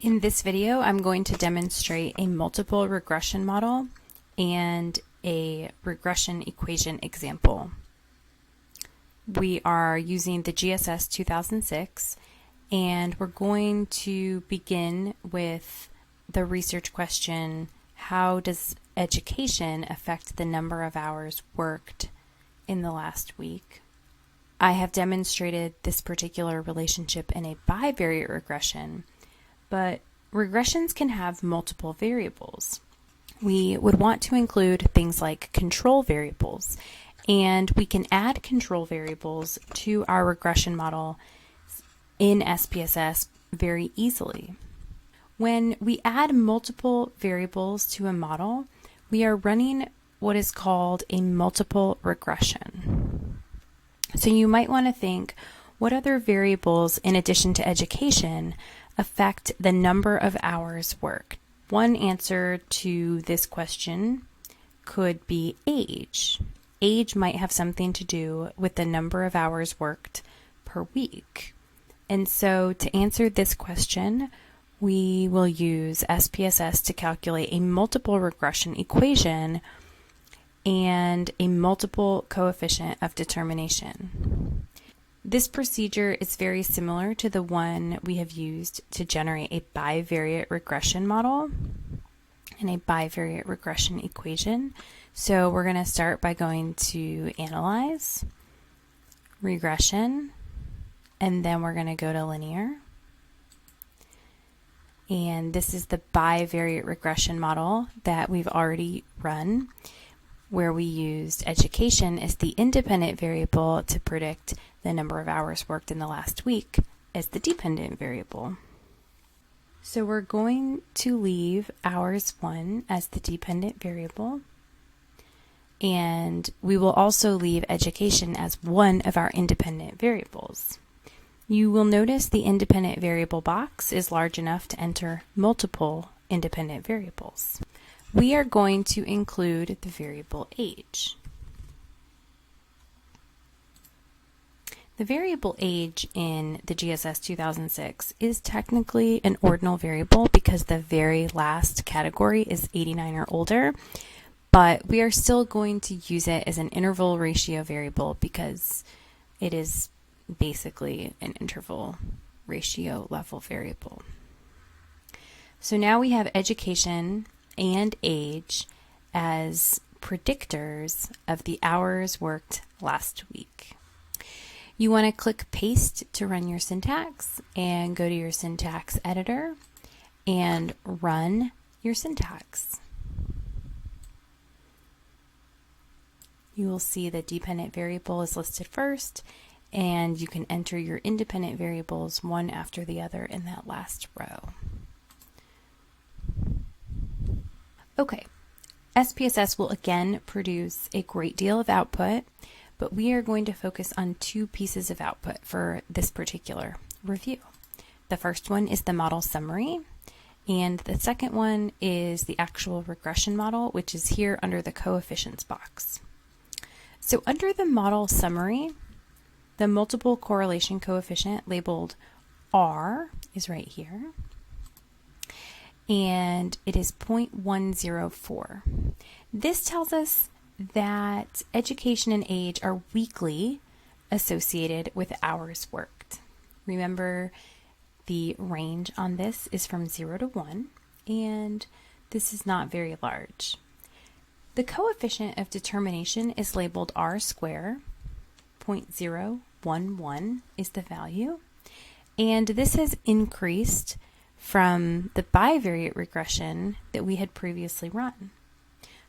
In this video, I'm going to demonstrate a multiple regression model and a regression equation example. We are using the GSS 2006, and we're going to begin with the research question, how does education affect the number of hours worked in the last week? I have demonstrated this particular relationship in a bivariate regression, but regressions can have multiple variables. We would want to include things like control variables, and we can add control variables to our regression model in SPSS very easily. When we add multiple variables to a model, we are running what is called a multiple regression. So you might want to think, what other variables in addition to education affect the number of hours worked? One answer to this question could be age. Age might have something to do with the number of hours worked per week. And so to answer this question, we will use SPSS to calculate a multiple regression equation and a multiple coefficient of determination. This procedure is very similar to the one we have used to generate a bivariate regression model and a bivariate regression equation. So we're going to start by going to Analyze, Regression, and then we're going to go to Linear. And this is the bivariate regression model that we've already run, where we used education as the independent variable to predict the number of hours worked in the last week as the dependent variable. So we're going to leave hours 1 as the dependent variable, and we will also leave education as one of our independent variables. You will notice the independent variable box is large enough to enter multiple independent variables. We are going to include the variable age. The variable age in the GSS 2006 is technically an ordinal variable because the very last category is 89 or older, but we are still going to use it as an interval ratio variable because it is basically an interval ratio level variable. So now we have education and age as predictors of the hours worked last week. You want to click Paste to run your syntax and go to your syntax editor and run your syntax. You will see the dependent variable is listed first, and you can enter your independent variables one after the other in that last row. Okay, SPSS will again produce a great deal of output, but we are going to focus on two pieces of output for this particular review. The first one is the model summary, and the second one is the actual regression model, which is here under the coefficients box. So under the model summary, the multiple correlation coefficient labeled R is right here, and it is 0.104. This tells us that education and age are weakly associated with hours worked. Remember, the range on this is from 0 to 1, and this is not very large. The coefficient of determination is labeled R square, 0.011 is the value, and this has increased from the bivariate regression that we had previously run.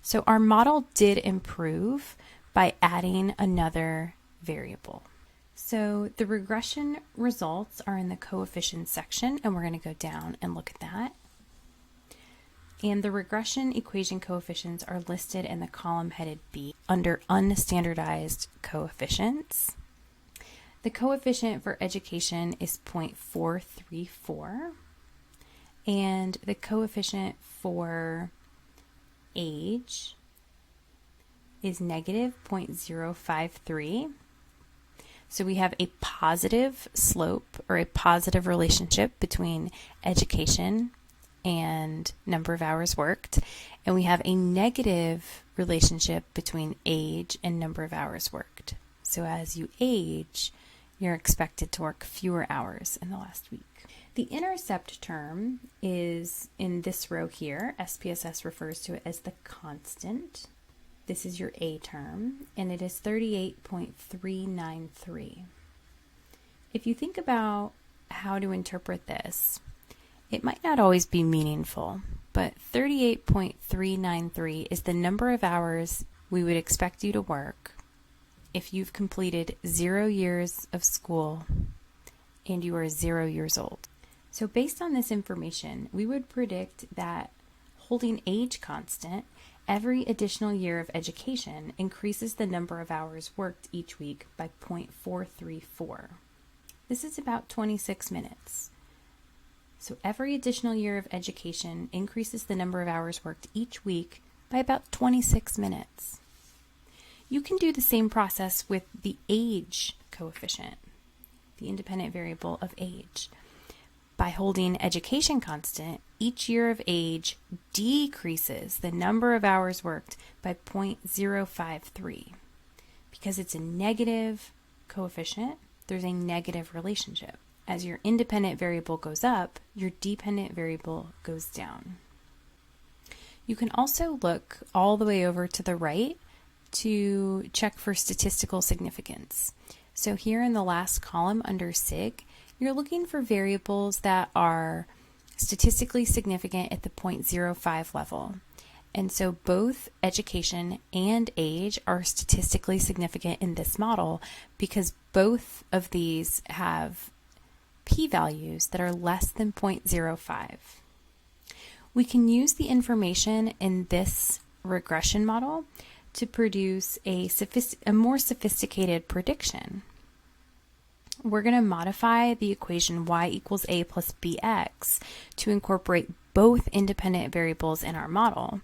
So our model did improve by adding another variable. So the regression results are in the coefficients section, and we're going to go down and look at that. And the regression equation coefficients are listed in the column headed B under unstandardized coefficients. The coefficient for education is 0.434, and the coefficient for age is negative 0.053. So we have a positive slope or a positive relationship between education and number of hours worked, and we have a negative relationship between age and number of hours worked. So as you age, you're expected to work fewer hours in the last week. The intercept term is in this row here. SPSS refers to it as the constant. This is your A term, and it is 38.393. If you think about how to interpret this, it might not always be meaningful, but 38.393 is the number of hours we would expect you to work if you've completed 0 years of school and you are 0 years old. So based on this information, we would predict that holding age constant, every additional year of education increases the number of hours worked each week by 0.434. This is about 26 minutes. So every additional year of education increases the number of hours worked each week by about 26 minutes. You can do the same process with the age coefficient, the independent variable of age. By holding education constant, each year of age decreases the number of hours worked by 0.053. Because it's a negative coefficient, there's a negative relationship. As your independent variable goes up, your dependent variable goes down. You can also look all the way over to the right to check for statistical significance. So here in the last column under SIG, you're looking for variables that are statistically significant at the 0.05 level. And so both education and age are statistically significant in this model because both of these have p-values that are less than 0.05. We can use the information in this regression model to produce a more sophisticated prediction. We're going to modify the equation y equals a plus bx to incorporate both independent variables in our model.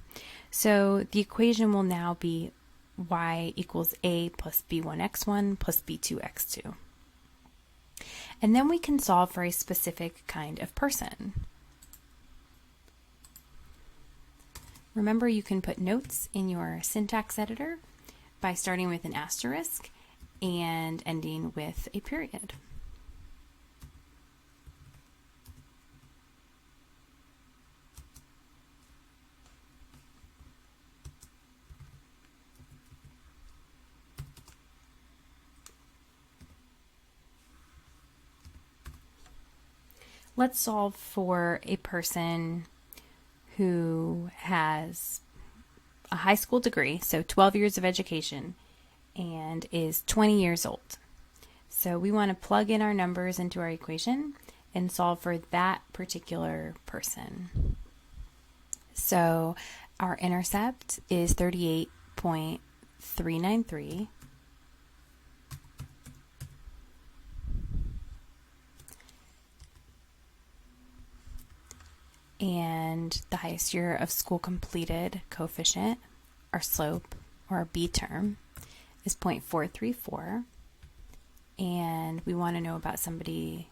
So the equation will now be y equals a plus b1x1 plus b2x2. And then we can solve for a specific kind of person. Remember, you can put notes in your syntax editor by starting with an asterisk and ending with a period. Let's solve for a person who has a high school degree, so 12 years of education, and is 20 years old. So we want to plug in our numbers into our equation and solve for that particular person. So our intercept is 38.393. And the highest year of school completed coefficient, our slope, or our B term, is 0.434. And we want to know about somebody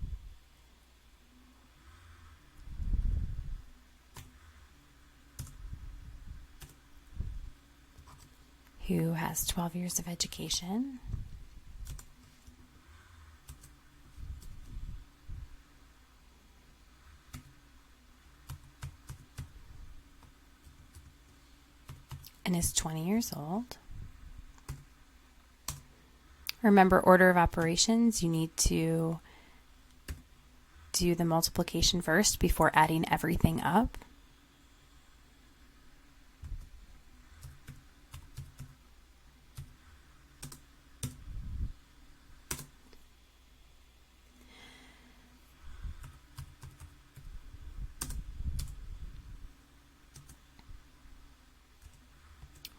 who has 12 years of education. And is 20 years old. Remember, order of operations, you need to do the multiplication first before adding everything up.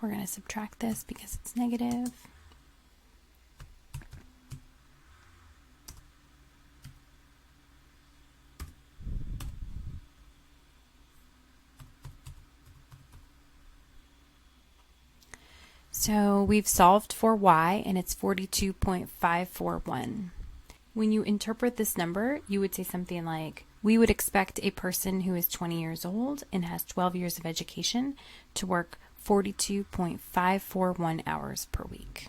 We're going to subtract this because it's negative. So we've solved for y, and it's 42.541. When you interpret this number, you would say something like, we would expect a person who is 20 years old and has 12 years of education to work 42.541 hours per week.